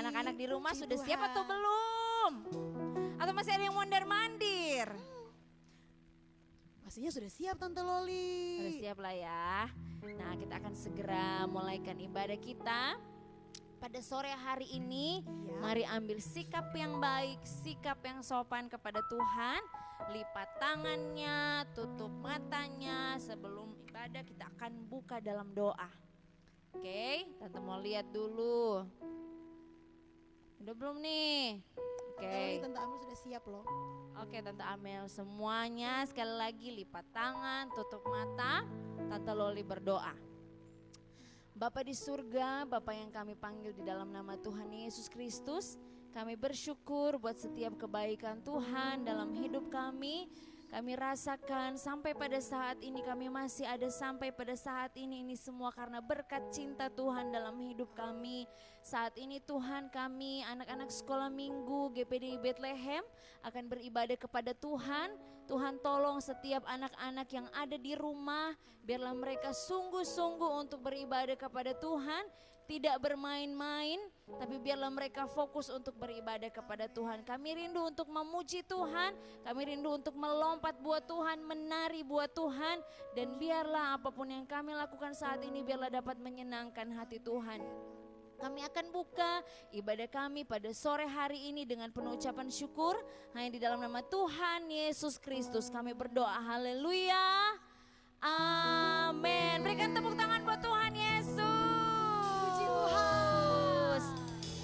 Anak-anak di rumah Puji sudah siap Tuhan. atau belum? Atau masih ada yang mondar-mandir? Pastinya sudah siap Tante Loli. Sudah siap lah ya. Nah, kita akan segera mulaikan ibadah kita. Pada sore hari ini, Ya. mari ambil sikap yang baik, sikap yang sopan kepada Tuhan. Lipat tangannya, tutup matanya. Sebelum ibadah kita akan buka dalam doa. Oke, Tante mau lihat dulu. Udah belum nih? Tante Oke. Loli, Tante Amel sudah siap loh. Oke Tante Amel, semuanya sekali lagi lipat tangan, tutup mata, Tante Loli berdoa. Bapa di surga, Bapa yang kami panggil di dalam nama Tuhan Yesus Kristus, kami bersyukur buat setiap kebaikan Tuhan dalam hidup kami. Kami rasakan sampai pada saat ini kami masih ada sampai pada saat ini semua karena berkat cinta Tuhan dalam hidup kami. Saat ini Tuhan kami anak-anak sekolah minggu GPDI Bethlehem akan beribadah kepada Tuhan. Tuhan tolong setiap anak-anak yang ada di rumah biarlah mereka sungguh-sungguh untuk beribadah kepada Tuhan. Tidak bermain-main, tapi biarlah mereka fokus untuk beribadah kepada Tuhan. Kami rindu untuk memuji Tuhan, kami rindu untuk melompat buat Tuhan, menari buat Tuhan. Dan biarlah apapun yang kami lakukan saat ini, biarlah dapat menyenangkan hati Tuhan. Kami akan buka ibadah kami pada sore hari ini dengan penuh ucapan syukur. Hanya di dalam nama Tuhan Yesus Kristus kami berdoa, haleluya, amin. Berikan tepuk tangan buat Tuhan Yesus.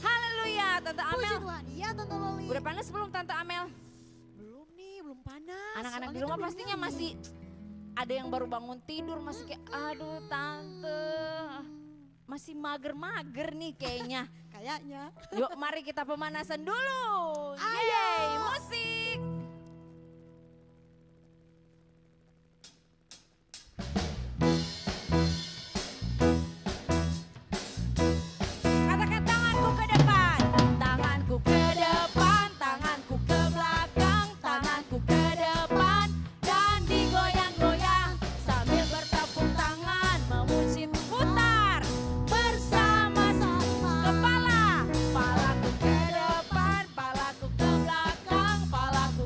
Haleluya, Tante Puji Amel. Tuhan, iya Tante Loli. Udah panas belum Tante Amel? Belum nih, belum panas. Anak-anak di Soalnya rumah kan belum pastinya nyanyi. masih ada yang baru bangun tidur masih kayak aduh Tante. Masih mager-mager nih kayaknya. Kayaknya. Yuk mari kita pemanasan dulu. Ayo. Yeay, musik. Katakan tanganku ke depan, tanganku ke depan, tanganku ke belakang, tanganku ke depan, dan digoyang-goyang sambil bertepuk tangan memuji putar bersama-sama. Kepala, palaku ke depan, palaku ke belakang, palaku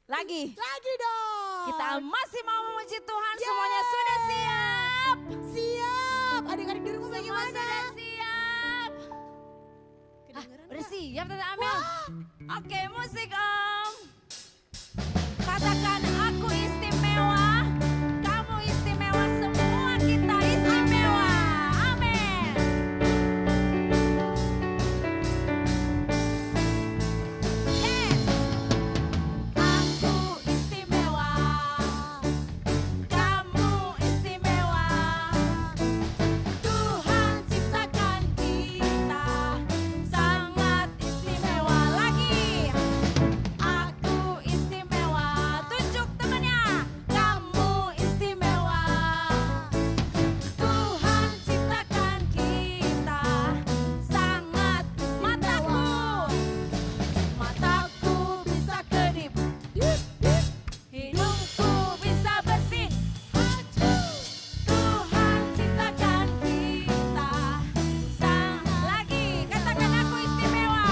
Lagi. Lagi dong. Kita masih mau memuji Tuhan, semuanya sudah siap. Siap. Adik-adik di rumah Semua bagaimana? sudah siap. Kedengeran Udah nggak? siap Tante Amel? Oke, musik Om. Katakan aku istimewa, kamu istimewa, semua kita istimewa. Amin. Yes. Aku istimewa, kamu istimewa. Tuhan ciptakan kita sangat istimewa. Lagi. Aku istimewa. Tunjuk temannya. Kamu istimewa. Tuhan ciptakan kita sangat. Mataku bisa kedip. Hidungku bisa bersih. Tuhan ciptakan kita sangat. Lagi katakan aku istimewa.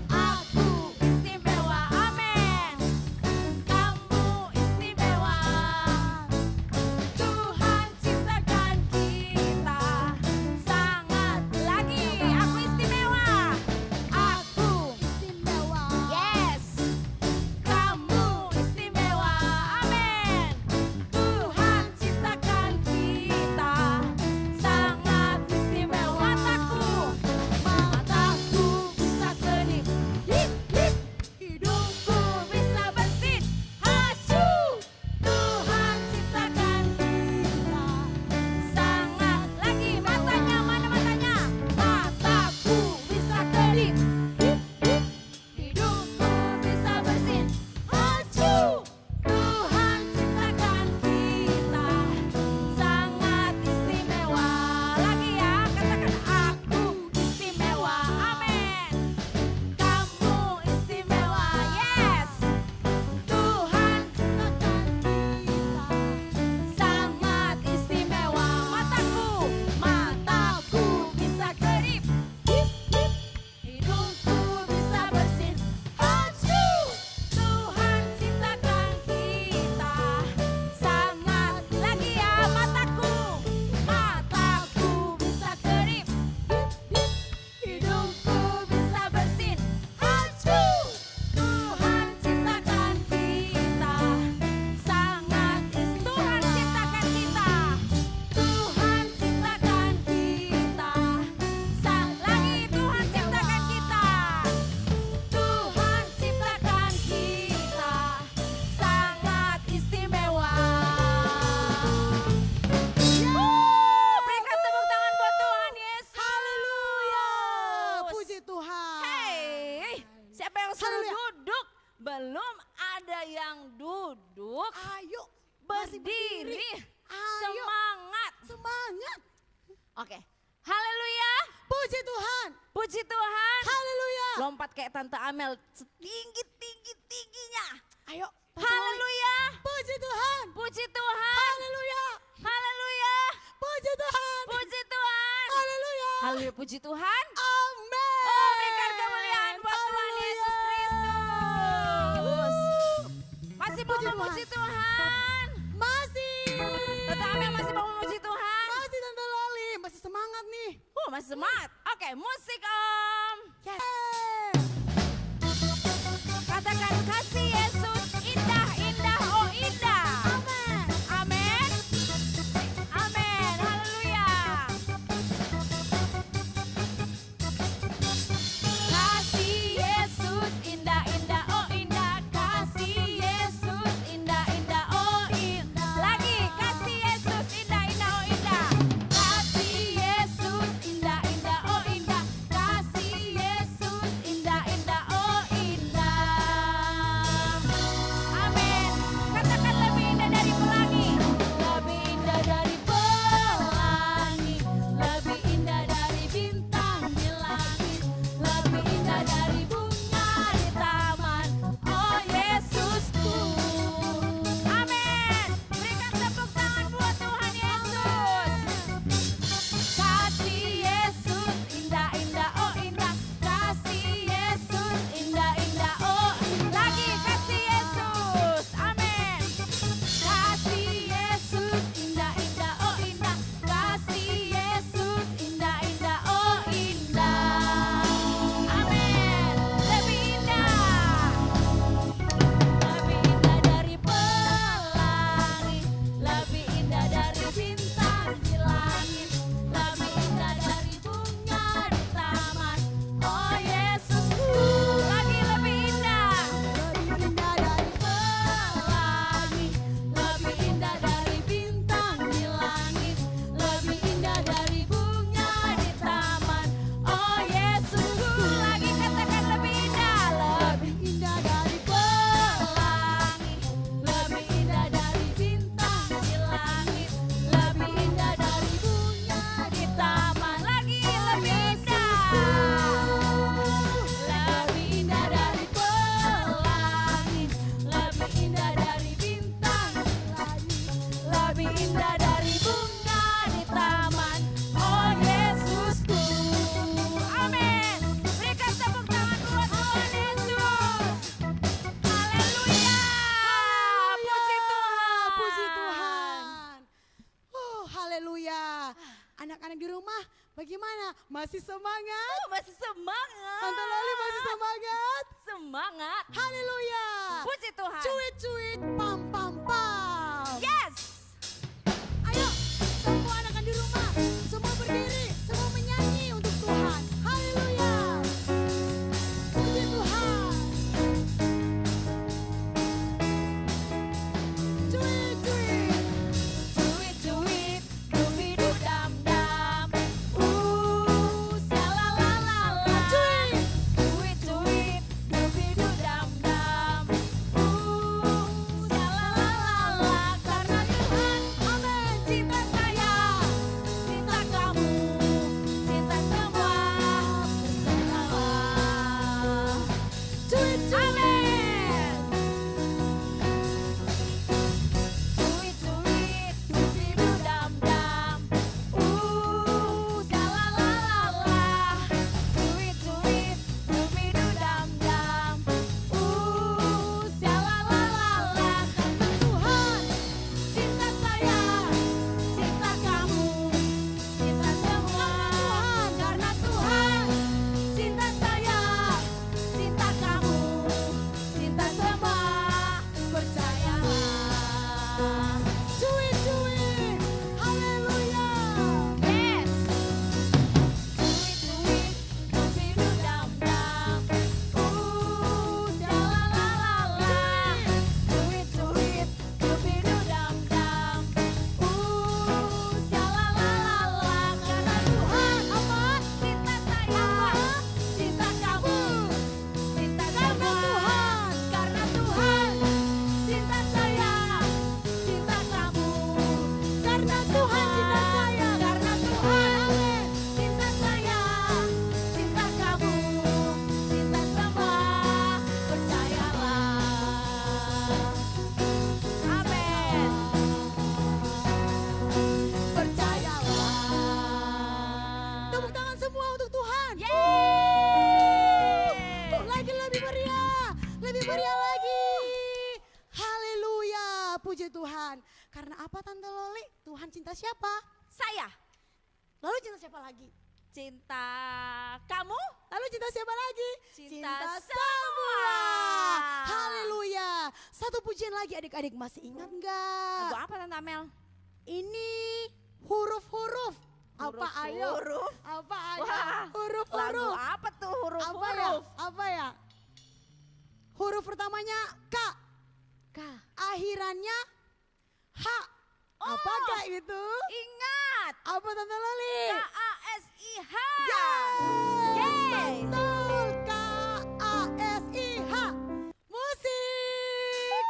Aku istimewa. Amin. Kamu istimewa. Tuhan ciptakan kita sangat. Lagi aku istimewa. Aku Istimewa. yes. Kamu istimewa. Amin. Tuhan ciptakan kita sangat istimewa. Mataku bisa kedip. Hidungku bisa bersin. Hasu. Tuhan ciptakan kita sangat. Lagi matanya, mana matanya? Mataku bisa kedip. Hidungku bisa bersin. Hasu. Tuhan ciptakan kita sangat istimewa. Lagi ya, katakan aku istimewa. Amin. Kamu istimewa. Yes. Tuhan ciptakan kita sangat istimewa. Mataku bisa kedip. Hidungku bisa bersin. Hasu. Tuhan ciptakan kita sangat. Lagi ya, mataku bisa kedip. Hidungku bisa bersin. Hasu. Tuhan ciptakan kita sangat. Tuhan ciptakan kita. Tuhan ciptakan kita. Lagi Tuhan ciptakan kita. Tuhan ciptakan kita sangat istimewa. Berikan tepuk tangan buat Tuhan Yesus. Haleluya. Puji Tuhan. Hey, siapa yang suruh Haleluya. duduk? Belum ada yang duduk. Ayo. Masih Berdiri. Ayo. Semangat. Semangat. Oke. Haleluya. Puji Tuhan. Puji Tuhan. Haleluya. Lompat kayak Tante Amel setinggi-tinggi-tingginya. Ayo. Haleluya. Puji Tuhan. Puji Tuhan. Haleluya. Haleluya. Puji Tuhan. Puji Tuhan. Haleluya. Haleluya, puji Tuhan. Amin. Oh, berikan kemuliaan buat Tuhan Haleluya. Yesus Kristus. Masih mau Puji memuji Tuhan. Tuhan. Masih. Tante Amel masih mau memuji Tuhan. Masih Tante Loli. Masih semangat nih. Masih semangat. Oke, musik Om. Yes. Katakan kasih Yesus indah, indah, oh indah. Amin. Amin. Amin. Haleluya. Kasih Yesus indah, indah, oh indah. Kasih Yesus indah, indah, oh indah. Lagi kasih Yesus indah, indah, oh indah. Kasih Yesus indah, indah, oh indah. Kasih Yesus anak-anak di rumah bagaimana? Masih semangat? Oh, masih semangat. Tante Loli masih semangat? Semangat. Haleluya. Puji Tuhan. Cuit-cuit, pam pam pam. Yes. Ayo, semua anak-anak di rumah, semua berdiri, semua menyanyi untuk Tuhan. Haleluya. Puji Tuhan. Cuit-cuit. Cuit-cuit, dubi-du-dam-dam. Sha-la-la-la-la. Cuit. Cuit-cuit, dubi-du-dam-dam. Sha-la-la-la-la. Karena Tuhan, amin, cinta saya, cinta kamu, cinta semua, bersamalah. Cuit-cuit. Amin. Cuit-cuit, dubi-du-dam-dam. Sha-la-la-la-la. Cuit-cuit, dubi-du-dam-dam. Sha-la-la-la-la. Karena Tuhan, cinta saya, cinta kamu, cinta semua. Karena Tuhan, cinta saya, cinta kamu, cinta semua, percayalah. Cuit-cuit. Haleluya. Yes. Cuit-cuit, dubi-du-dam-dam. Sha-la-la-la-la. Cuit-cuit, dubi-du-dam-dam. Sha-la-la-la-la. Karena Tuhan, apa? Cinta saya, cinta kamu, cinta semua. Karena Tuhan, cinta saya, cinta kamu. Karena Tuhan cinta saya. Karena Tuhan, cinta saya, cinta kamu, cinta semua, percayalah. Amin. Percayalah. Tepuk tangan semua untuk Tuhan. Yeay. Lagi lebih meriah, lebih meriah lagi. Haleluya, puji Tuhan. Karena apa Tante Loli? Tuhan cinta siapa? Saya Lalu cinta siapa lagi? cinta kamu, Lalu cinta siapa lagi? cinta semua. semua. Haleluya. Satu pujian lagi adik-adik, masih ingat Lagu nggak? apa Tante Amel? Ini huruf-huruf. Apa ayo? Huruf. Apa ayo? Wah, Lagu Huruf-huruf. apa tuh Apa ya? huruf-huruf? Apa ya? Huruf pertamanya K, K. akhirannya H. Oh. Apakah itu? Ingat. Apa Tante Loli? KASIH. Yes, Yeay. betul. KASIH. Musik.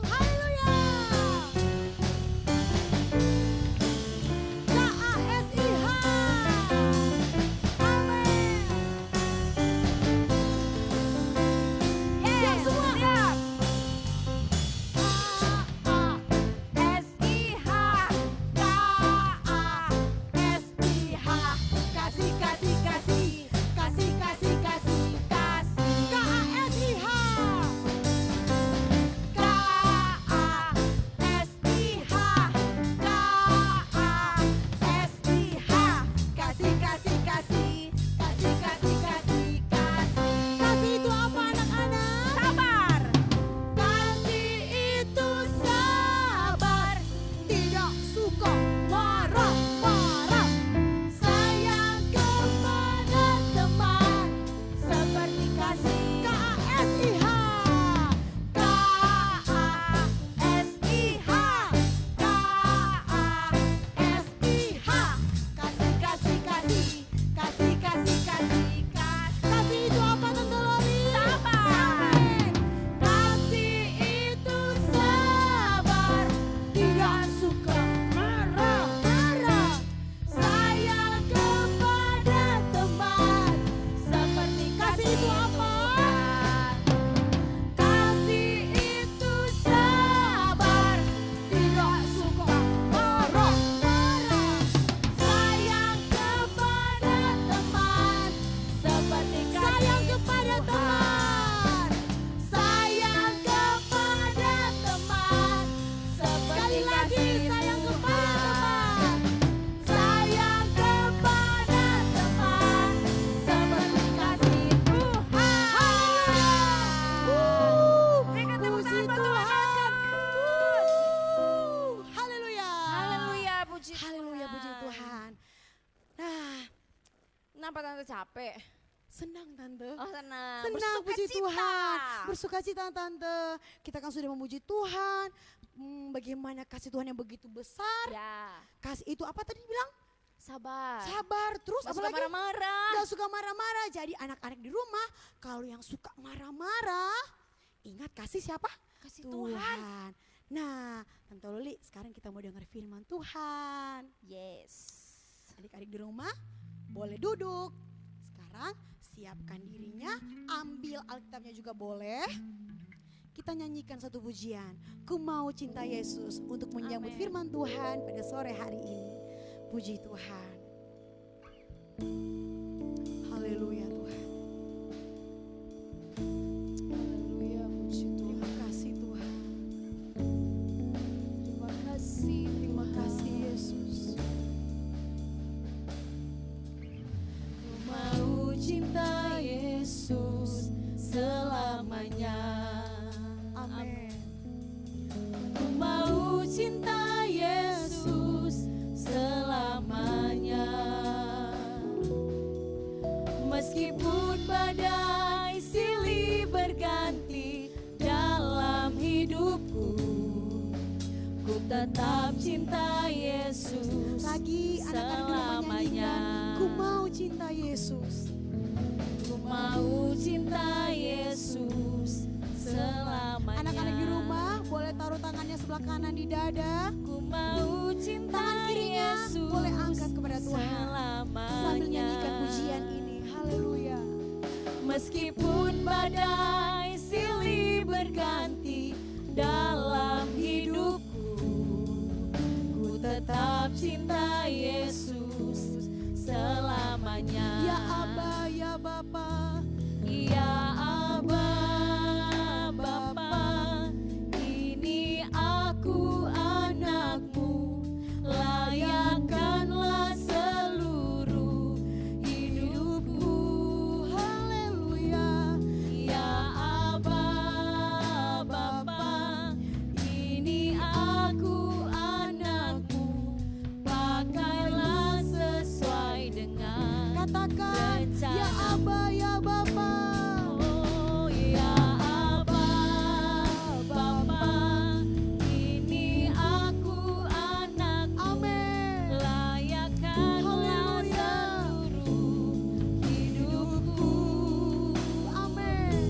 Haleluya. KASIH. Amin. Yes, Siap semua? siap. KASIH. KASIH. Kasih, kasih, kasih. Kasih, kasih, apa tante capek? Senang Tante. Oh senang. Senang, puji Bersukacita. Tuhan. Bersukacita Tante. Kita kan sudah memuji Tuhan. Bagaimana kasih Tuhan yang begitu besar. Ya. Kasih itu apa tadi bilang? Sabar. Sabar. Terus Gak apa suka lagi? marah-marah. Gak suka marah-marah. Jadi anak-anak di rumah kalau yang suka marah-marah, ingat kasih siapa? Kasih Tuhan. Nah, Tante Loli, sekarang kita mau dengar firman Tuhan. Yes. Adik-adik di rumah boleh duduk. Sekarang siapkan dirinya, ambil Alkitabnya juga boleh. Kita nyanyikan satu pujian. Ku mau cinta Yesus untuk menyambut Amin. firman Tuhan pada sore hari ini. Puji Tuhan. Haleluya Tuhan. Haleluya, puji Tuhan. Terima kasih Tuhan. Terima kasih. Terima kasih Yesus. Ku mau cinta Yesus selamanya. Amin. Ku mau cinta Yesus selamanya. Meskipun badai silih berganti dalam hidupku, ku tetap cinta Yesus Lagi anak-anak di rumah selamanya. nyanyikan. Ku mau cinta Yesus. Ku mau cinta Yesus selamanya. Anak-anak di rumah boleh taruh tangannya sebelah kanan di dada. Ku mau cinta Tangan kirinya Yesus boleh angkat kepada Tuhan. selamanya. Sambil nyanyikan pujian ini. Haleluya. Meskipun badai silih berganti dalam hidupku, ku tetap cinta Yesus selamanya. Ya Aba, ya Bapa. Ya Aba, Bapa, ini aku anakmu, layakkanlah seluruh hidupku. Haleluya. Ya Aba, Bapa, ini aku anakmu, pakailah sesuai dengan Katakan, ya Aba, ya Bapa. Oh ya Aba, Bapa, ini aku anakmu, Amin. layakkanlah Haleluya. seluruh hidupku. Amin.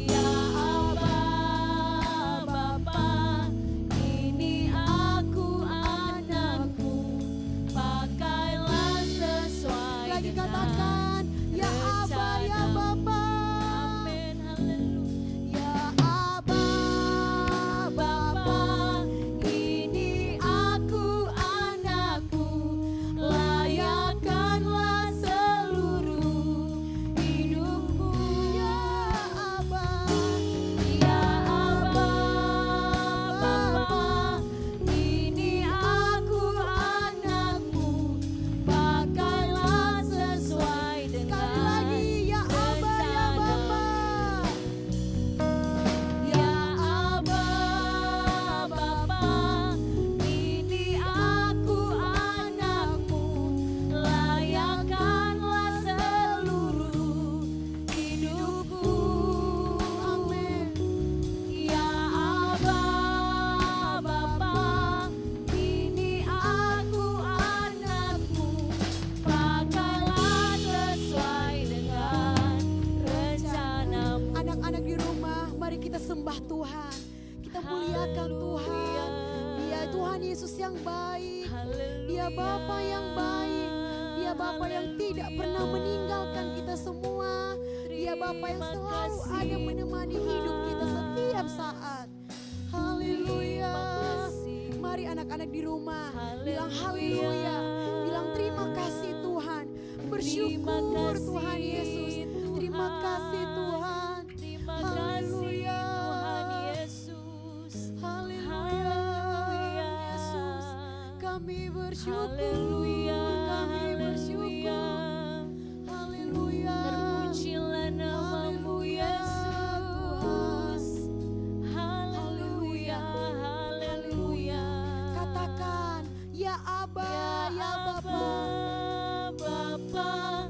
Ya Aba, Bapa, ini aku anakmu, pakailah sesuai Lagi dengan katakan, ya Aba, ya Bapa. Amin, haleluya. Ya Aba, Bapa, ini aku anakmu, layakkanlah seluruh hidupku. Ya Aba. Ya Aba, Bapa, ini aku anakmu, pakailah sesuai Sekali dengan lagi, ya Aba, ya Bapa. Ya Aba, Bapa, ini aku anakmu, layakkanlah seluruh hidupku. Amin. Ya Aba, Bapa, ini aku anakmu, pakailah sesuai dengan rencanamu. Anak-anak di rumah, mari kita sembah Tuhan. Kita muliakan Tuhan. Dia Tuhan Yesus yang baik. Dia Bapa yang baik. Dia Bapa yang tidak pernah meninggalkan kita semua. Dia Bapa yang selalu ada menemani hidup kita setiap saat. Haleluya. Mari anak-anak di rumah bilang haleluya. Bilang terima kasih Tuhan. Bersyukur Tuhan Yesus. Terima kasih Tuhan. Terima kasih Haleluya. Tuhan Yesus. Haleluya. Yesus. Kami bersyukur. Haleluya. Kami bersyukur. Haleluya. Terpujilah namamu Yesus. Haleluya. Haleluya. Katakan, ya Aba, ya Bapa. Bapa,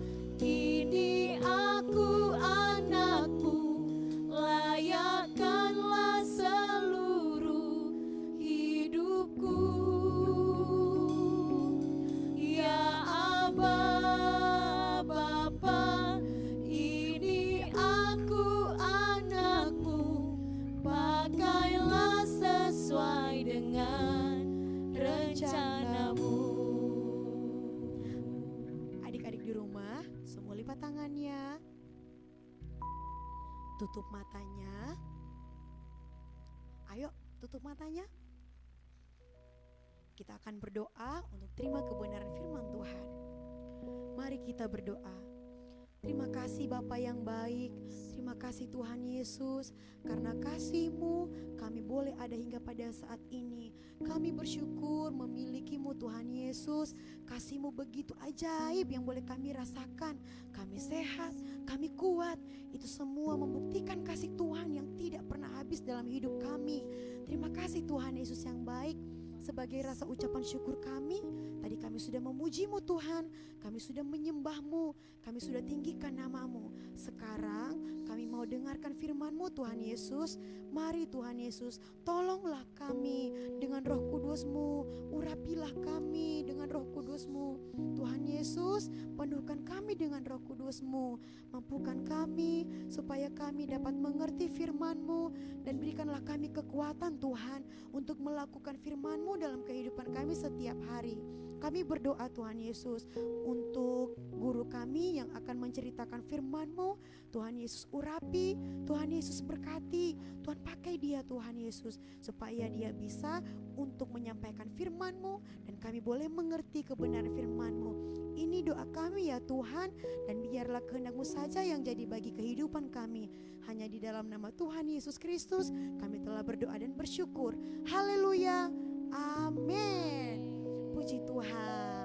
tutup matanya. Ayo tutup matanya. Kita akan berdoa untuk terima kebenaran firman Tuhan. Mari kita berdoa. Terima kasih Bapa yang baik. Terima kasih Tuhan Yesus. Karena kasih-Mu kami boleh ada hingga pada saat ini. Kami bersyukur memiliki-Mu Tuhan Yesus. Kasih-Mu begitu ajaib yang boleh kami rasakan. Kami sehat, kami kuat. Itu semua membuktikan kasih Tuhan yang tidak pernah habis dalam hidup kami. Terima kasih Tuhan Yesus yang baik. Sebagai rasa ucapan syukur kami, tadi kami sudah memuji-Mu Tuhan, kami sudah menyembah-Mu, kami sudah tinggikan nama-Mu. Sekarang kami mau dengarkan firman-Mu Tuhan Yesus. Mari Tuhan Yesus, tolonglah kami dengan Roh Kudus-Mu, urapilah kami dengan Roh Kudus-Mu. Tuhan Yesus, penuhkan kami dengan Roh Kudus-Mu, mampukan kami supaya kami dapat mengerti firman-Mu, dan berikanlah kami kekuatan Tuhan untuk melakukan firman-Mu dalam kehidupan kami setiap hari. Kami berdoa Tuhan Yesus untuk guru kami yang akan menceritakan firman-Mu. Tuhan Yesus urapi, Tuhan Yesus berkati, Tuhan pakai dia Tuhan Yesus supaya dia bisa untuk menyampaikan firman-Mu dan kami boleh mengerti kebenaran firman-Mu. Ini doa kami ya Tuhan, dan biarlah kehendak-Mu saja yang jadi bagi kehidupan kami. Hanya di dalam nama Tuhan Yesus Kristus kami telah berdoa dan bersyukur. Haleluya. Amin. Puji Tuhan.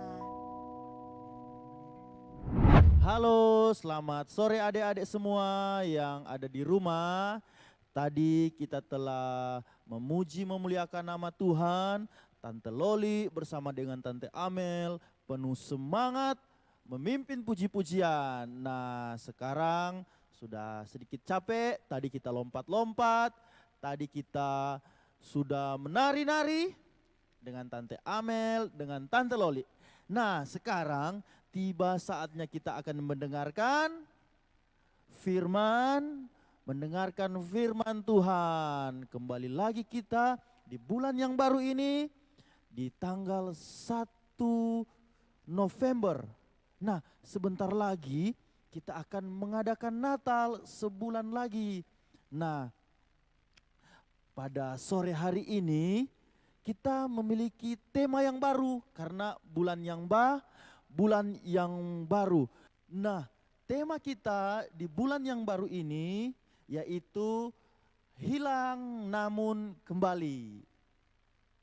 Halo, selamat sore adik-adik semua yang ada di rumah. Tadi kita telah memuji memuliakan nama Tuhan. Tante Loli bersama dengan Tante Amel penuh semangat memimpin puji-pujian. Nah, sekarang sudah sedikit capek. Tadi kita lompat-lompat. Tadi kita sudah menari-nari dengan Tante Amel, dengan Tante Loli. Nah, sekarang tiba saatnya kita akan mendengarkan firman Tuhan. Kembali lagi kita di bulan yang baru ini, di tanggal 1 November. Nah, sebentar lagi kita akan mengadakan Natal sebulan lagi. Nah, pada sore hari ini kita memiliki tema yang baru karena bulan yang baru. Nah, tema kita di bulan yang baru ini yaitu hilang namun kembali.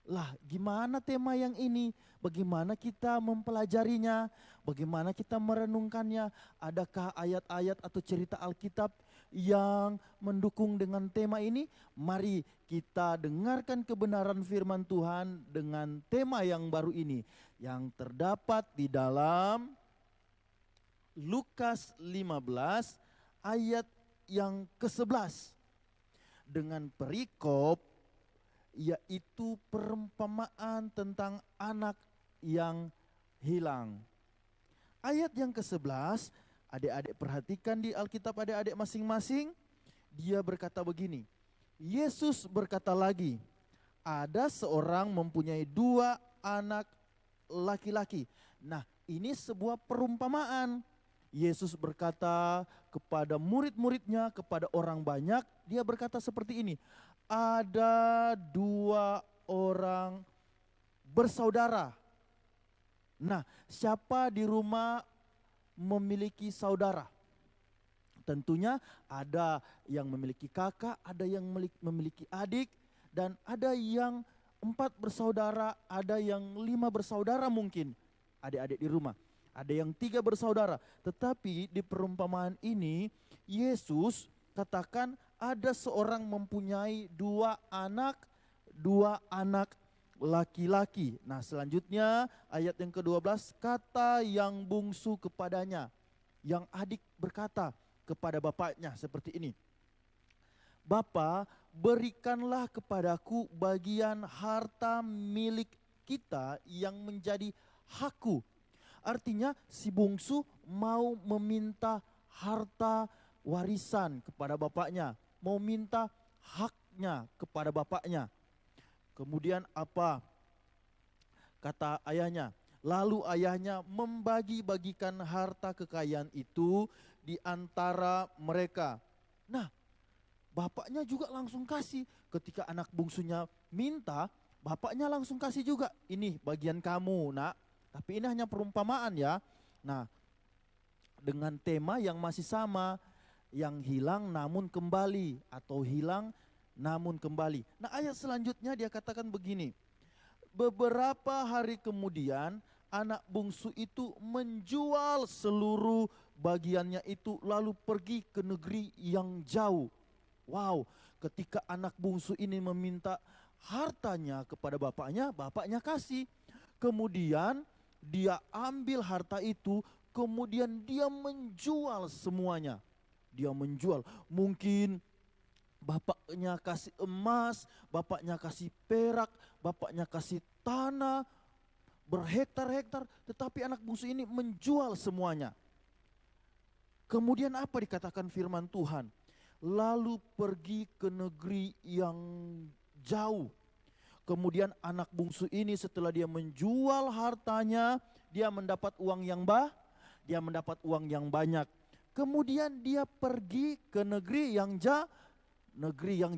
Lah, gimana tema yang ini? Bagaimana kita mempelajarinya? Bagaimana kita merenungkannya? Adakah ayat-ayat atau cerita Alkitab yang mendukung dengan tema ini? Mari kita dengarkan kebenaran firman Tuhan dengan tema yang baru ini, yang terdapat di dalam Lukas 15 ayat yang ke-11 dengan perikop yaitu perumpamaan tentang anak yang hilang. Ayat yang ke-11, adik-adik perhatikan di Alkitab adik-adik masing-masing. Dia berkata begini, Yesus berkata lagi, ada seorang mempunyai 2 anak laki-laki. Nah, ini sebuah perumpamaan. Yesus berkata kepada murid-muridnya, kepada orang banyak, dia berkata seperti ini. Ada 2 orang bersaudara. Nah, siapa di rumah memiliki saudara? Tentunya ada yang memiliki kakak, ada yang memiliki adik, dan ada yang 4 bersaudara, ada yang 5 bersaudara mungkin adik-adik di rumah. Ada yang 3 bersaudara, tetapi di perumpamaan ini Yesus katakan ada seorang mempunyai 2 anak laki-laki. Nah, selanjutnya ayat yang ke-12, kata yang bungsu kepadanya, yang adik berkata kepada bapaknya seperti ini. Bapa, berikanlah kepadaku bagian harta milik kita yang menjadi hakku. Artinya si bungsu mau meminta harta warisan kepada bapaknya, mau minta haknya kepada bapaknya. Kemudian apa kata ayahnya? Lalu ayahnya membagi-bagikan harta kekayaan itu di antara mereka. Nah, bapaknya juga langsung kasih. Ketika anak bungsunya minta, bapaknya langsung kasih juga. Ini bagian kamu nak, tapi ini hanya perumpamaan ya. Nah, dengan tema yang masih sama, yang hilang namun kembali, atau hilang namun kembali. Nah, ayat selanjutnya dia katakan begini, beberapa hari kemudian anak bungsu itu menjual seluruh bagiannya itu lalu pergi ke negeri yang jauh. Wow, ketika anak bungsu ini meminta hartanya kepada bapaknya, bapaknya kasih. Kemudian dia ambil harta itu, kemudian dia menjual semuanya. Dia menjual, mungkin bapaknya kasih emas, bapaknya kasih perak, bapaknya kasih tanah berhektar-hektar, tetapi anak bungsu ini menjual semuanya. Kemudian apa dikatakan firman Tuhan? Lalu pergi ke negeri yang jauh. Kemudian anak bungsu ini setelah dia menjual hartanya, dia mendapat uang yang dia mendapat uang yang banyak. Kemudian dia pergi ke negeri yang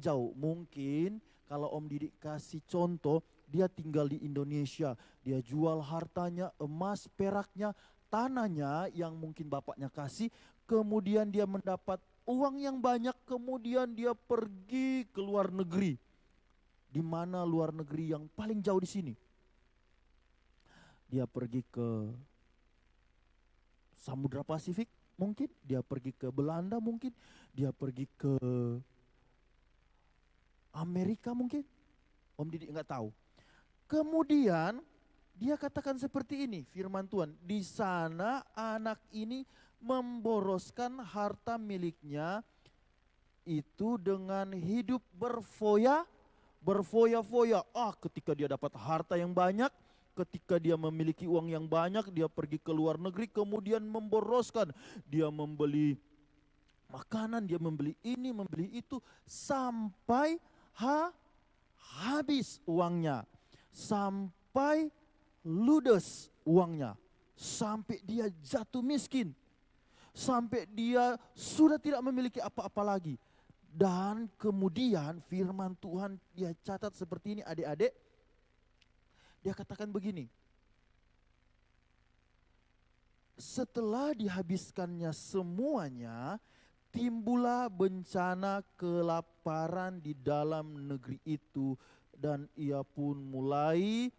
jauh. Mungkin kalau Om Didik kasih contoh, dia tinggal di Indonesia, dia jual hartanya, emas, peraknya, tanahnya yang mungkin bapaknya kasih, kemudian dia mendapat uang yang banyak, kemudian dia pergi ke luar negeri. Di mana luar negeri yang paling jauh di sini? Dia pergi ke Samudra Pasifik, mungkin dia pergi ke Belanda, mungkin dia pergi ke Amerika, mungkin Om Didik nggak tahu. Kemudian dia katakan seperti ini, firman Tuhan, di sana anak ini memboroskan harta miliknya itu dengan hidup berfoya-foya. Ketika dia dapat harta yang banyak, ketika dia memiliki uang yang banyak, dia pergi ke luar negeri, kemudian memboroskan. Dia membeli makanan, dia membeli ini, membeli itu, sampai habis uangnya. Sampai ludes uangnya. Sampai dia jatuh miskin. Sampai dia sudah tidak memiliki apa-apa lagi. Dan kemudian firman Tuhan dia catat seperti ini adik-adik. Dia katakan begini. Setelah dihabiskannya semuanya, timbullah bencana kelaparan di dalam negeri itu. Dan ia pun mulai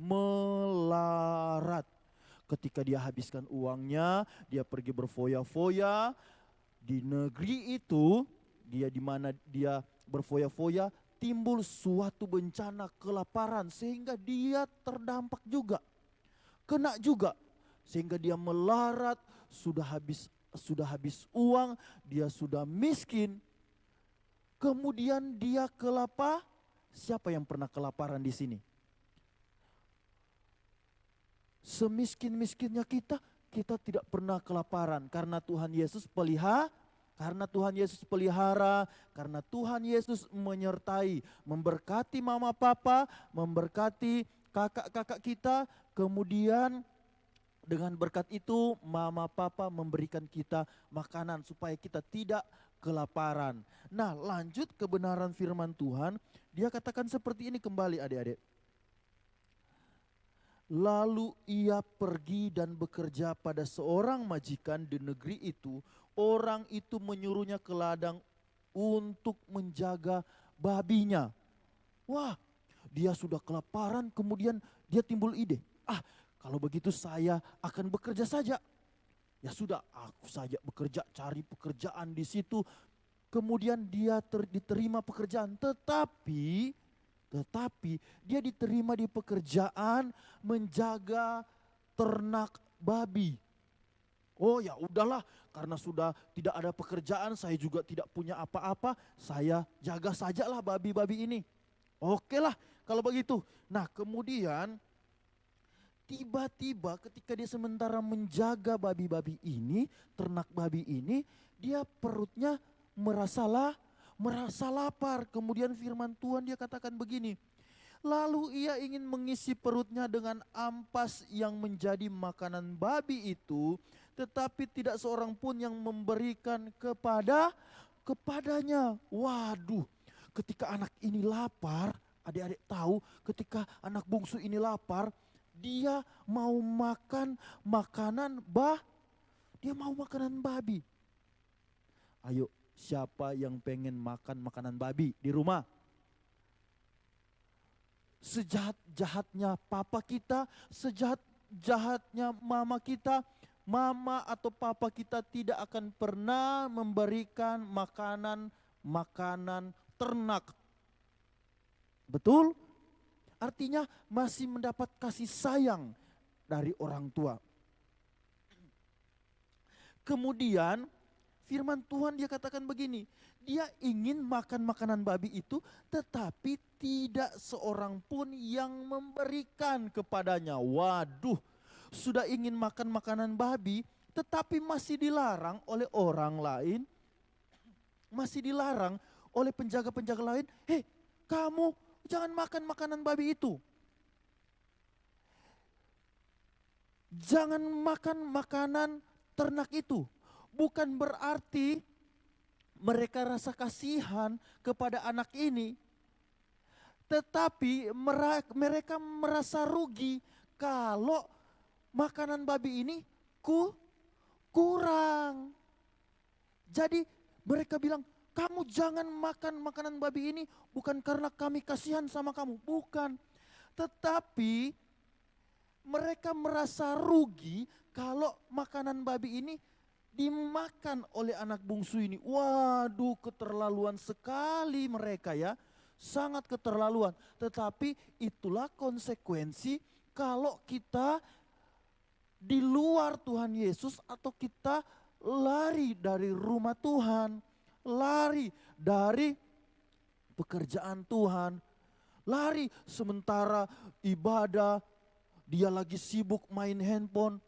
melarat. Ketika dia habiskan uangnya, dia pergi berfoya-foya di negeri itu. Dia di mana dia berfoya-foya, timbul suatu bencana kelaparan sehingga dia terdampak juga, kena juga, sehingga dia melarat, sudah habis uang, dia sudah miskin. Kemudian dia kelaparan. Siapa yang pernah kelaparan di sini? Semiskin-miskinnya kita tidak pernah kelaparan karena Tuhan Yesus pelihara. Karena Tuhan Yesus pelihara, karena Tuhan Yesus menyertai, memberkati mama papa, memberkati kakak-kakak kita, kemudian dengan berkat itu mama papa memberikan kita makanan supaya kita tidak kelaparan. Nah, lanjut kebenaran firman Tuhan, dia katakan seperti ini kembali adik-adik. Lalu ia pergi dan bekerja pada seorang majikan di negeri itu. Orang itu menyuruhnya ke ladang untuk menjaga babinya. Wah, dia sudah kelaparan, kemudian dia timbul ide. Kalau begitu saya akan bekerja saja. Ya sudah, aku saja bekerja, cari pekerjaan di situ. Kemudian dia diterima pekerjaan, tetapi dia diterima di pekerjaan menjaga ternak babi. Oh ya udahlah, karena sudah tidak ada pekerjaan, saya juga tidak punya apa-apa, saya jaga sajalah babi-babi ini. Oke lah kalau begitu. Nah, kemudian tiba-tiba ketika dia sementara menjaga babi-babi ini, ternak babi ini, dia perutnya merasa lapar. Kemudian firman Tuhan dia katakan begini, lalu ia ingin mengisi perutnya dengan ampas yang menjadi makanan babi itu, tetapi tidak seorang pun yang memberikan kepadanya. Waduh, ketika anak ini lapar, adik-adik tahu ketika anak bungsu ini lapar, dia mau makan makanan dia mau makanan babi. Ayo, siapa yang pengen makan makanan babi di rumah? Sejahat-jahatnya papa kita, sejahat-jahatnya mama kita, mama atau papa kita tidak akan pernah memberikan makanan ternak. Betul? Artinya masih mendapat kasih sayang dari orang tua. Kemudian firman Tuhan dia katakan begini, dia ingin makan makanan babi itu, tetapi tidak seorang pun yang memberikan kepadanya. Waduh, sudah ingin makan makanan babi, tetapi masih dilarang oleh orang lain, masih dilarang oleh penjaga-penjaga lain. Hei, kamu jangan makan makanan babi itu. Jangan makan makanan ternak itu. Bukan berarti mereka rasa kasihan kepada anak ini, tetapi mereka merasa rugi kalau makanan babi ini kurang. Jadi mereka bilang, kamu jangan makan makanan babi ini bukan karena kami kasihan sama kamu, bukan. Tetapi mereka merasa rugi kalau makanan babi ini dimakan oleh anak bungsu ini. Waduh, keterlaluan sekali mereka ya. Sangat keterlaluan. Tetapi itulah konsekuensi kalau kita di luar Tuhan Yesus atau kita lari dari rumah Tuhan, lari dari pekerjaan Tuhan, lari sementara ibadah dia lagi sibuk main handphone.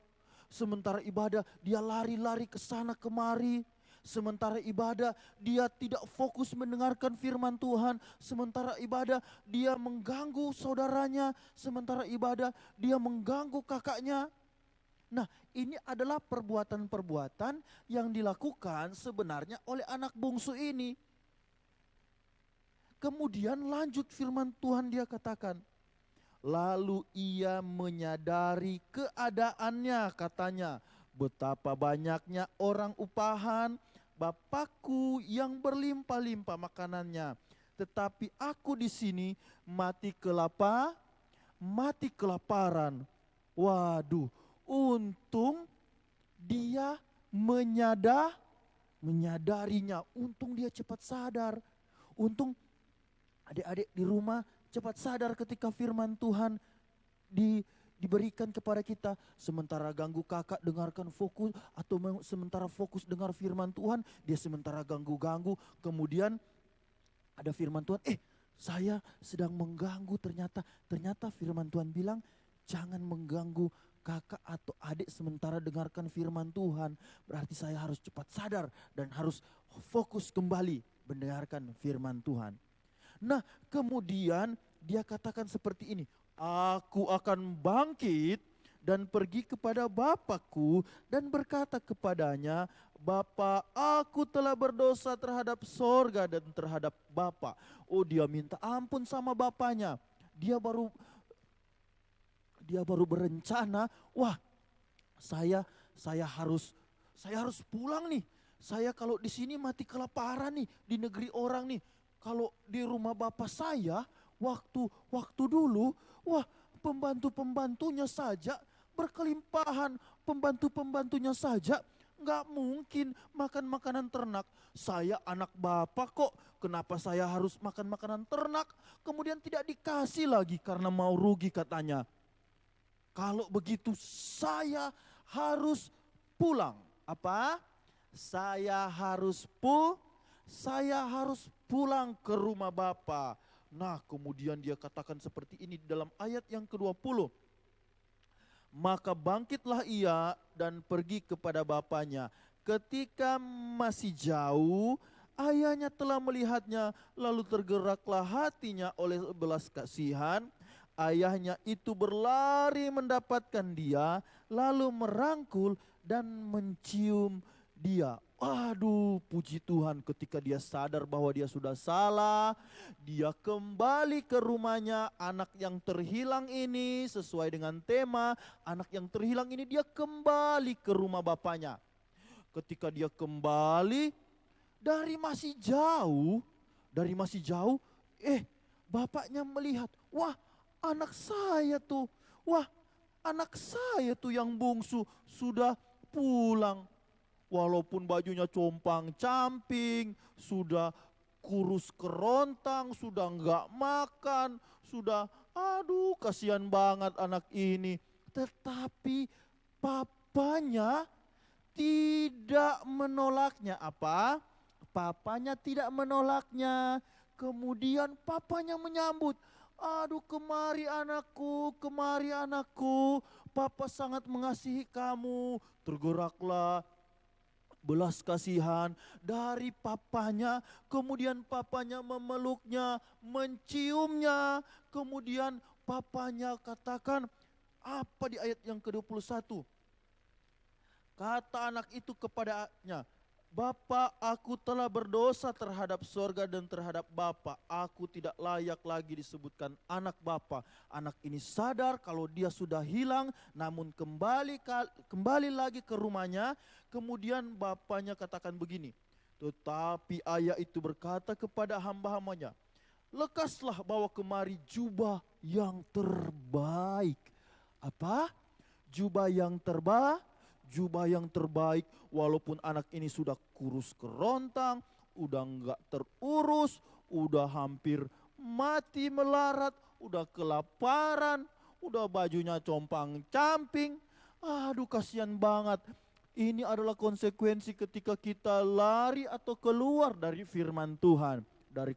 Sementara ibadah dia lari-lari ke sana kemari. Sementara ibadah dia tidak fokus mendengarkan firman Tuhan. Sementara ibadah dia mengganggu saudaranya. Sementara ibadah dia mengganggu kakaknya. Nah, ini adalah perbuatan-perbuatan yang dilakukan sebenarnya oleh anak bungsu ini. Kemudian lanjut firman Tuhan dia katakan, lalu ia menyadari keadaannya, katanya, betapa banyaknya orang upahan Bapakku yang berlimpah-limpah makanannya, tetapi aku di sini mati kelaparan. Waduh, untung dia menyadarinya, untung dia cepat sadar, untung adik-adik di rumah cepat sadar ketika firman Tuhan diberikan kepada kita. Sementara ganggu kakak dengarkan fokus, atau sementara fokus dengar firman Tuhan, dia sementara ganggu-ganggu. Kemudian ada firman Tuhan, saya sedang mengganggu, ternyata firman Tuhan bilang jangan mengganggu kakak atau adik sementara dengarkan firman Tuhan. Berarti saya harus cepat sadar dan harus fokus kembali mendengarkan firman Tuhan. Nah, kemudian dia katakan seperti ini, aku akan bangkit dan pergi kepada Bapakku dan berkata kepadanya, Bapa, aku telah berdosa terhadap sorga dan terhadap Bapa. Oh, dia minta ampun sama bapaknya. Dia baru berencana, wah, saya harus pulang nih. Saya kalau di sini mati kelaparan nih, di negeri orang nih. Kalau di rumah bapak saya, waktu dulu, wah, pembantu-pembantunya saja berkelimpahan, pembantu-pembantunya saja nggak mungkin makan makanan ternak. Saya anak bapak kok, kenapa saya harus makan makanan ternak? Kemudian tidak dikasih lagi karena mau rugi katanya. Kalau begitu saya harus pulang. Apa? Saya harus pulang ke rumah Bapa. Nah, kemudian dia katakan seperti ini dalam ayat yang ke-20. Maka bangkitlah ia dan pergi kepada bapaknya. Ketika masih jauh, ayahnya telah melihatnya, lalu tergeraklah hatinya oleh belas kasihan. Ayahnya itu berlari mendapatkan dia, lalu merangkul dan mencium dia. Aduh, puji Tuhan, ketika dia sadar bahwa dia sudah salah, dia kembali ke rumahnya. Anak yang terhilang ini sesuai dengan tema, anak yang terhilang ini dia kembali ke rumah bapaknya. Ketika dia kembali dari masih jauh, bapaknya melihat, wah anak saya tuh, yang bungsu sudah pulang. Walaupun bajunya compang-camping, sudah kurus kerontang, sudah enggak makan, sudah aduh kasihan banget anak ini. Tetapi papanya tidak menolaknya. Apa? Papanya tidak menolaknya. Kemudian papanya menyambut. Aduh kemari anakku, papa sangat mengasihi kamu. Tergeraklah belas kasihan dari papanya, kemudian papanya memeluknya, menciumnya, kemudian papanya katakan apa di ayat yang ke-21? Kata anak itu kepadanya, Bapa, aku telah berdosa terhadap sorga dan terhadap Bapa. Aku tidak layak lagi disebutkan anak Bapa. Anak ini sadar kalau dia sudah hilang, namun kembali lagi ke rumahnya. Kemudian bapaknya katakan begini, tetapi ayah itu berkata kepada hamba-hambanya, lekaslah bawa kemari jubah yang terbaik. Apa? Jubah yang terbaik, walaupun anak ini sudah kurus kerontang, udah enggak terurus, udah hampir mati melarat, udah kelaparan, udah bajunya compang-camping. Aduh kasihan banget. Ini adalah konsekuensi ketika kita lari atau keluar dari firman Tuhan.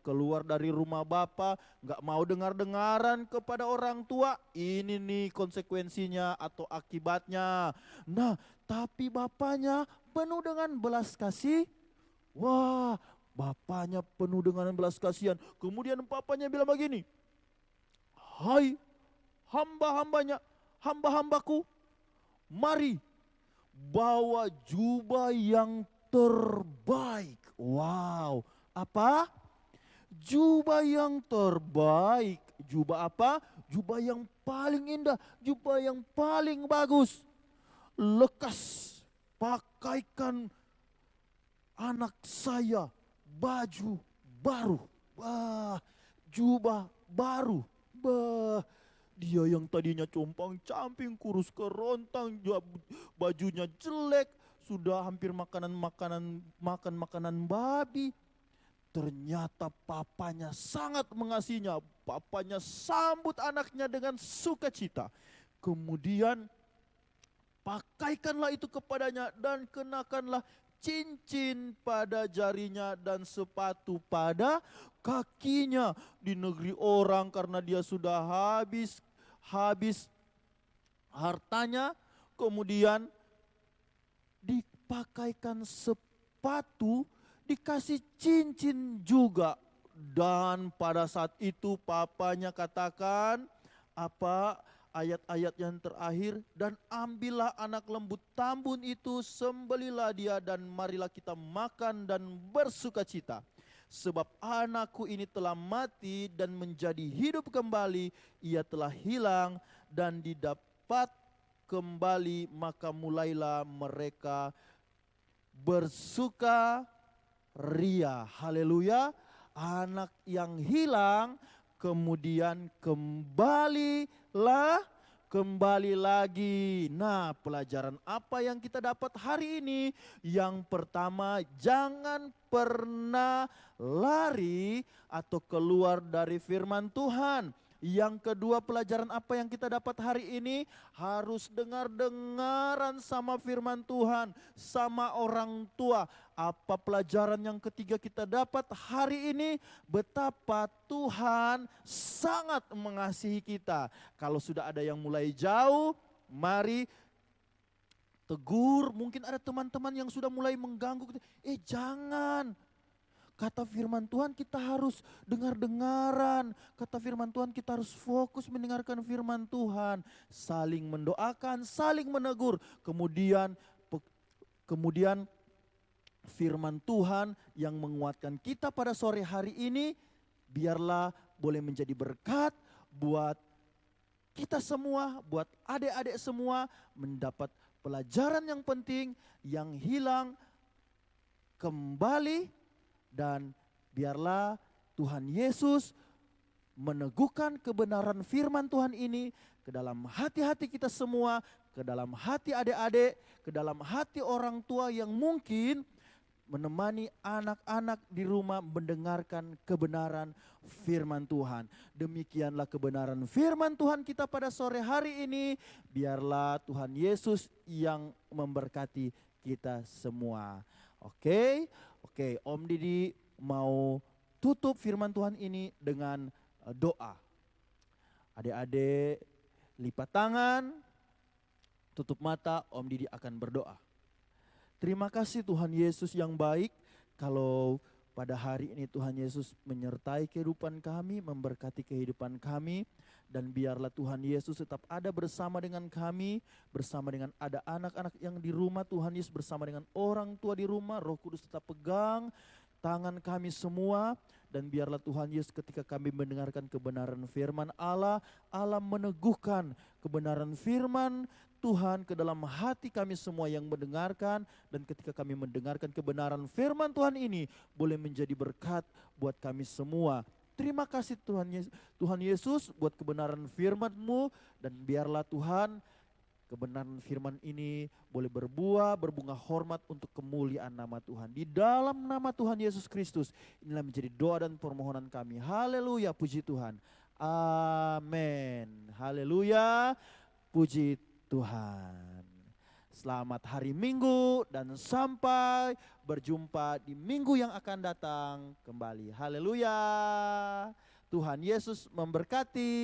Keluar dari rumah Bapa, gak mau dengar-dengaran kepada orang tua. Ini nih konsekuensinya atau akibatnya. Nah, tapi bapaknya penuh dengan belas kasih. Wah, bapaknya penuh dengan belas kasihan. Kemudian papanya bilang begini, hai hamba-hambaku, mari bawa jubah yang terbaik. Wow, apa? Jubah yang terbaik. Jubah apa? Jubah yang paling indah, jubah yang paling bagus. Lekas pakaikan anak saya baju baru. Jubah baru. Dia yang tadinya compang-camping, kurus kerontang, bajunya jelek, sudah hampir makan makanan babi. Ternyata papanya sangat mengasihinya. Papanya sambut anaknya dengan sukacita. Kemudian pakaikanlah itu kepadanya dan kenakanlah cincin pada jarinya dan sepatu pada kakinya. Di negeri orang karena dia sudah habis hartanya, kemudian dipakaikan sepatu, dikasih cincin juga. Dan pada saat itu papanya katakan apa ayat-ayat yang terakhir, dan ambillah anak lembu tambun itu, sembelilah dia dan marilah kita makan dan bersukacita. Sebab anakku ini telah mati dan menjadi hidup kembali, ia telah hilang dan didapat kembali, maka mulailah mereka bersuka ria. Haleluya. Anak yang hilang kemudian kembali lagi. Nah, pelajaran apa yang kita dapat hari ini? Yang pertama, jangan pernah lari atau keluar dari firman Tuhan. Yang kedua, pelajaran apa yang kita dapat hari ini? Harus dengar-dengaran sama firman Tuhan, sama orang tua. Apa pelajaran yang ketiga kita dapat hari ini? Betapa Tuhan sangat mengasihi kita. Kalau sudah ada yang mulai jauh, mari tegur. Mungkin ada teman-teman yang sudah mulai mengganggu. Jangan. Kata firman Tuhan kita harus dengar-dengaran. Kata firman Tuhan kita harus fokus mendengarkan firman Tuhan. Saling mendoakan, saling menegur. Kemudian firman Tuhan yang menguatkan kita pada sore hari ini, biarlah boleh menjadi berkat buat kita semua, buat adik-adik semua mendapat pelajaran yang penting, yang hilang kembali, dan biarlah Tuhan Yesus meneguhkan kebenaran firman Tuhan ini ke dalam hati-hati kita semua, ke dalam hati adik-adik, ke dalam hati orang tua yang mungkin menemani anak-anak di rumah mendengarkan kebenaran firman Tuhan. Demikianlah kebenaran firman Tuhan kita pada sore hari ini. Biarlah Tuhan Yesus yang memberkati kita semua. Oke, Om Didi mau tutup firman Tuhan ini dengan doa. Adik-adik lipat tangan, tutup mata, Om Didi akan berdoa. Terima kasih Tuhan Yesus yang baik, kalau pada hari ini Tuhan Yesus menyertai kehidupan kami, memberkati kehidupan kami, dan biarlah Tuhan Yesus tetap ada bersama dengan kami, bersama dengan ada anak-anak yang di rumah, Tuhan Yesus bersama dengan orang tua di rumah, Roh Kudus tetap pegang tangan kami semua, dan biarlah Tuhan Yesus ketika kami mendengarkan kebenaran firman Allah, Allah meneguhkan kebenaran firman Tuhan ke dalam hati kami semua yang mendengarkan, dan ketika kami mendengarkan kebenaran firman Tuhan ini boleh menjadi berkat buat kami semua. Terima kasih Tuhan Yesus buat kebenaran firman-Mu, dan biarlah Tuhan kebenaran firman ini boleh berbuah, berbunga hormat untuk kemuliaan nama Tuhan. Di dalam nama Tuhan Yesus Kristus, inilah menjadi doa dan permohonan kami. Haleluya, puji Tuhan. Amin. Haleluya, puji Tuhan. Selamat hari Minggu dan sampai berjumpa di minggu yang akan datang kembali. Haleluya. Tuhan Yesus memberkati.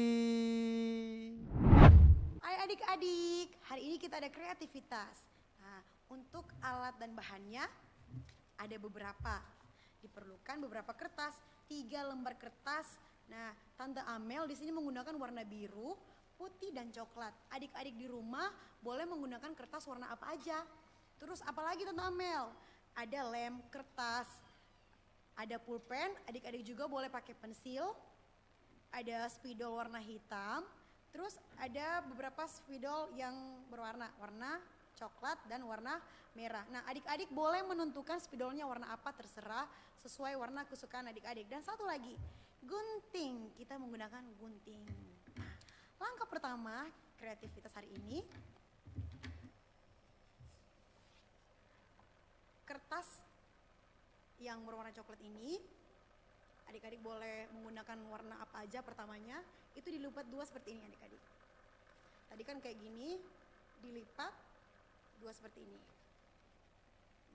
Hai adik-adik, hari ini kita ada kreativitas. Nah, untuk alat dan bahannya ada beberapa. Diperlukan beberapa kertas, 3 lembar kertas. Nah, Tante Amel di sini menggunakan warna biru, putih dan coklat. Adik-adik di rumah boleh menggunakan kertas warna apa aja. Terus apalagi Tante Amel? Ada lem, kertas, ada pulpen, adik-adik juga boleh pakai pensil, ada spidol warna hitam, terus ada beberapa spidol yang warna coklat dan warna merah. Nah, adik-adik boleh menentukan spidolnya warna apa terserah sesuai warna kesukaan adik-adik. Dan satu lagi, gunting. Kita menggunakan gunting. Nah, langkah pertama kreativitas hari ini, kertas yang berwarna coklat ini, adik-adik boleh menggunakan warna apa aja pertamanya, itu dilipat 2 seperti ini adik-adik. Tadi kan kayak gini, dilipat 2 seperti ini.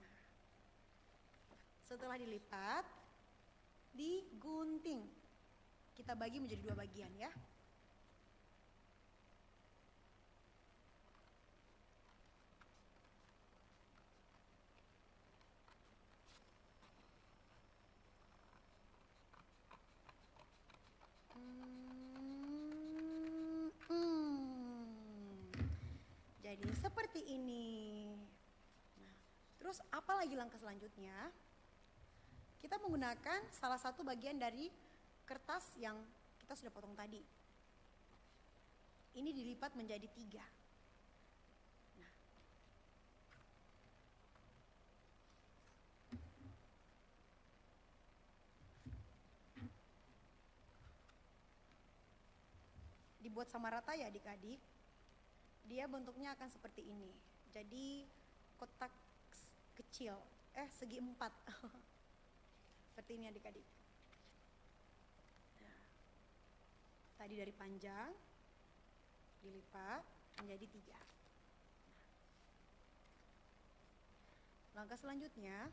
Nah, setelah dilipat, digunting. Kita bagi menjadi 2 bagian ya. Jadi seperti ini. Nah, terus apa lagi langkah selanjutnya? Kita menggunakan salah satu bagian dari kertas yang kita sudah potong tadi. Ini dilipat menjadi 3. Nah, dibuat sama rata ya adik-adik. Dia bentuknya akan seperti ini. Jadi kotak kecil, segi 4. Seperti ini adik-adik. Nah, tadi dari panjang, dilipat menjadi 3. Langkah selanjutnya,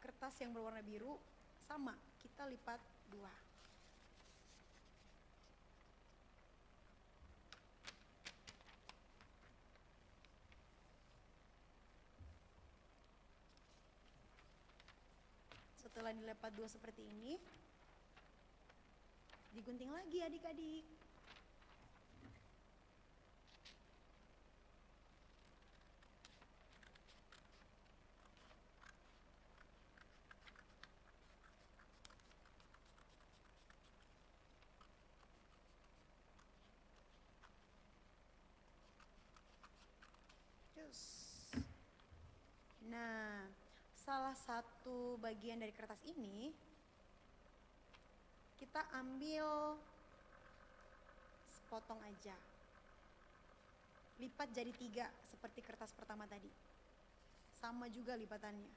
kertas yang berwarna biru sama, kita lipat 2. Setelah dilipat 2 seperti ini, digunting lagi adik-adik. salah satu bagian dari kertas ini, kita ambil sepotong aja. Lipat jadi 3 seperti kertas pertama tadi. Sama juga lipatannya.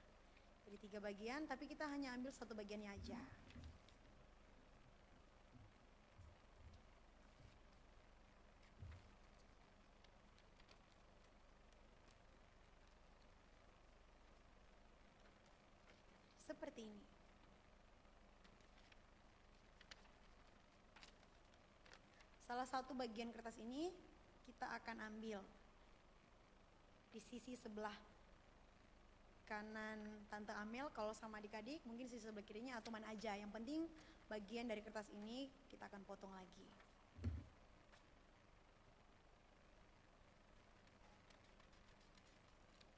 Jadi 3 bagian, tapi kita hanya ambil satu bagiannya aja. Seperti ini. Salah satu bagian kertas ini kita akan ambil di sisi sebelah kanan Tante Amel. Kalau sama adik-adik mungkin sisi sebelah kirinya atau mana aja. Yang penting bagian dari kertas ini kita akan potong lagi.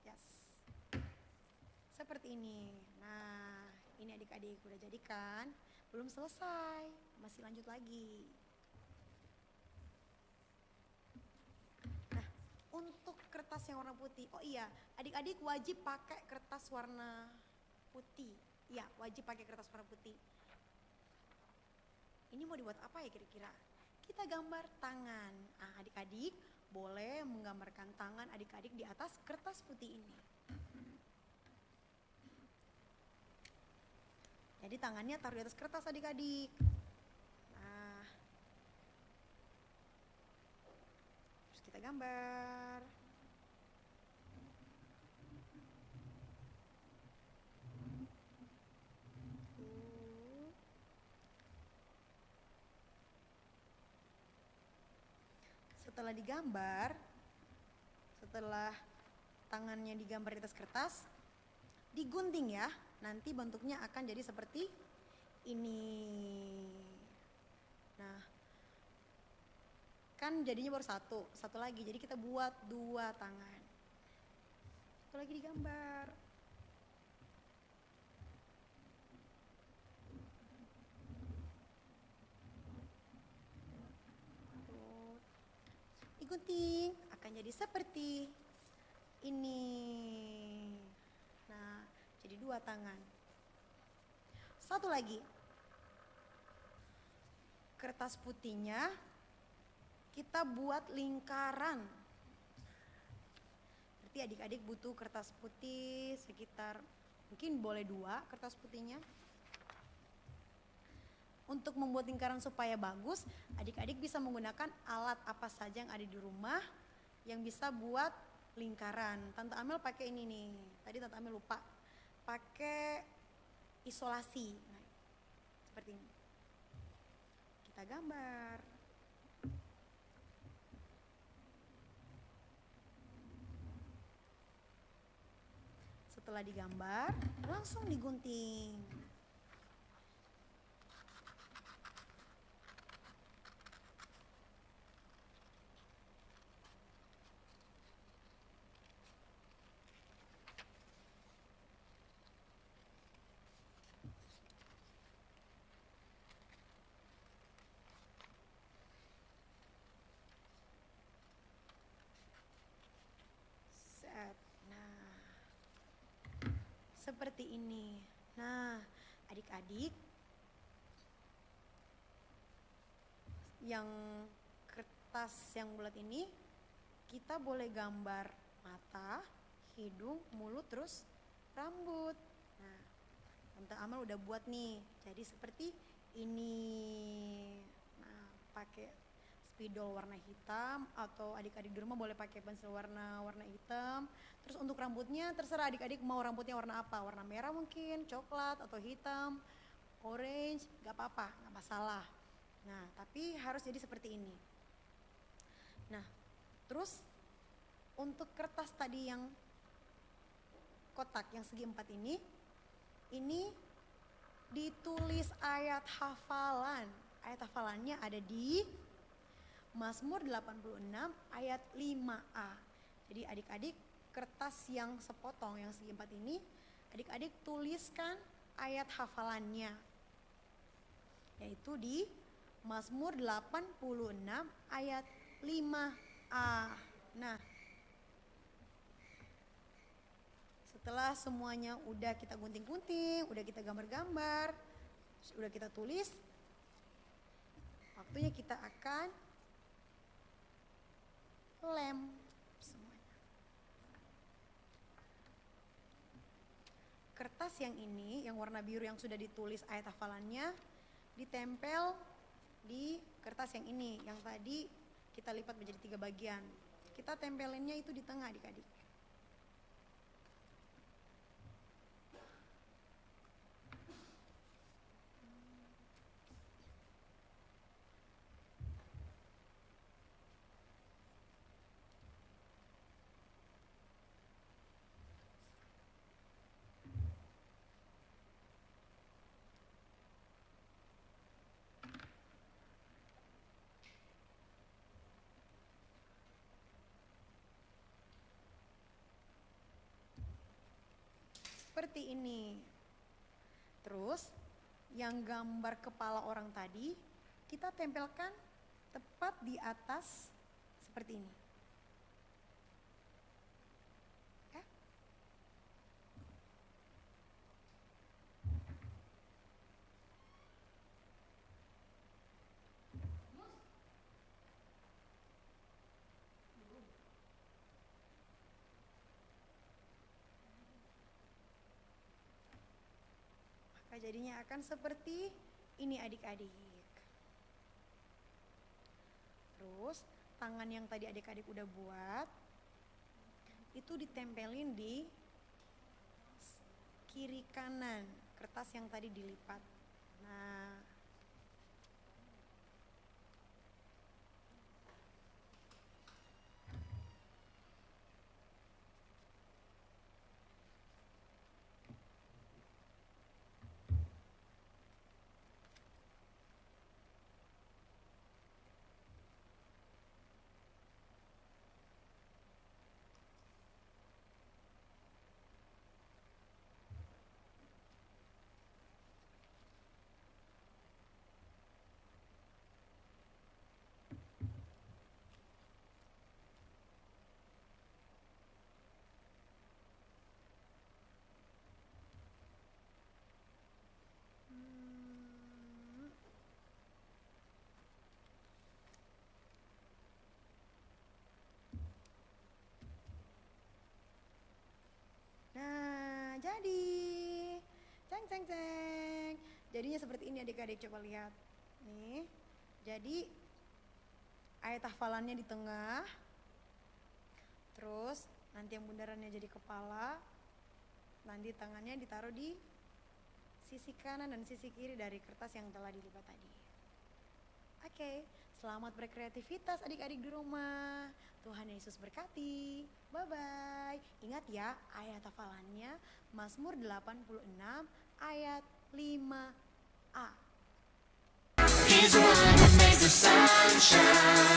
Yes. Seperti ini. Nah, ini adik-adik udah jadikan. Belum selesai, masih lanjut lagi. Nah, untuk kertas yang warna putih, oh iya, adik-adik wajib pakai kertas warna putih. Iya, wajib pakai kertas warna putih. Ini mau dibuat apa ya kira-kira? Kita gambar tangan. Nah, adik-adik boleh menggambarkan tangan adik-adik di atas kertas putih ini. Jadi tangannya taruh di atas kertas adik-adik. Nah, terus kita gambar. Setelah digambar, setelah tangannya digambar di atas kertas, digunting ya. Nanti bentuknya akan jadi seperti ini. Nah, kan jadinya baru satu lagi. Jadi kita buat 2 tangan. Satu lagi digambar. Digunting akan jadi seperti ini. Nah, jadi 2 tangan. Satu lagi. Kertas putihnya kita buat lingkaran. Berarti adik-adik butuh kertas putih sekitar mungkin boleh 2 kertas putihnya. Untuk membuat lingkaran supaya bagus, adik-adik bisa menggunakan alat apa saja yang ada di rumah yang bisa buat lingkaran. Tante Amel pakai ini nih. Tadi Tante Amel lupa. Pakai isolasi. Nah, seperti ini. Kita gambar. Setelah digambar, langsung digunting. Seperti ini. Nah, adik-adik yang kertas yang bulat ini kita boleh gambar mata, hidung, mulut, terus rambut. Nah, Tante Amel udah buat nih. Jadi seperti ini. Nah, pakai spidol warna hitam atau adik-adik di rumah boleh pakai pensil warna hitam. Terus untuk rambutnya terserah adik-adik mau rambutnya warna apa, warna merah mungkin, coklat atau hitam, orange, gak apa-apa, gak masalah. Nah, tapi harus jadi seperti ini. Nah, terus untuk kertas tadi yang kotak yang segi 4 ini ditulis ayat hafalan. Ayat hafalannya ada di Mazmur 86 ayat 5a. Jadi adik-adik kertas yang sepotong yang segi 4 ini, adik-adik tuliskan ayat hafalannya. Yaitu di Mazmur 86 ayat 5a. Nah, Setelah semuanya udah kita gunting-gunting, udah kita gambar-gambar, udah kita tulis, waktunya kita akan lem semuanya. Kertas yang ini, yang warna biru yang sudah ditulis ayat hafalannya, ditempel di kertas yang ini, yang tadi kita lipat menjadi 3 bagian. Kita tempelinnya itu di tengah adik-adik. Seperti ini. Terus yang gambar kepala orang tadi kita tempelkan tepat di atas seperti ini. Oke? Maka jadinya akan seperti ini adik-adik. Terus tangan yang tadi adik-adik udah buat itu ditempelin di kiri kanan kertas yang tadi dilipat. Nah, nah, jadi ceng ceng ceng. Jadinya seperti ini adik-adik, coba lihat. Nih. Jadi ayat hafalannya di tengah. Terus nanti yang bundarannya jadi kepala. Nanti tangannya ditaruh di sisi kanan dan sisi kiri dari kertas yang telah dilipat tadi. Oke, selamat berkreativitas adik-adik di rumah. Tuhan Yesus berkati. Bye-bye. Ingat ya, ayat hafalannya Mazmur 86 ayat 5a. He's the one who makes the sun shine.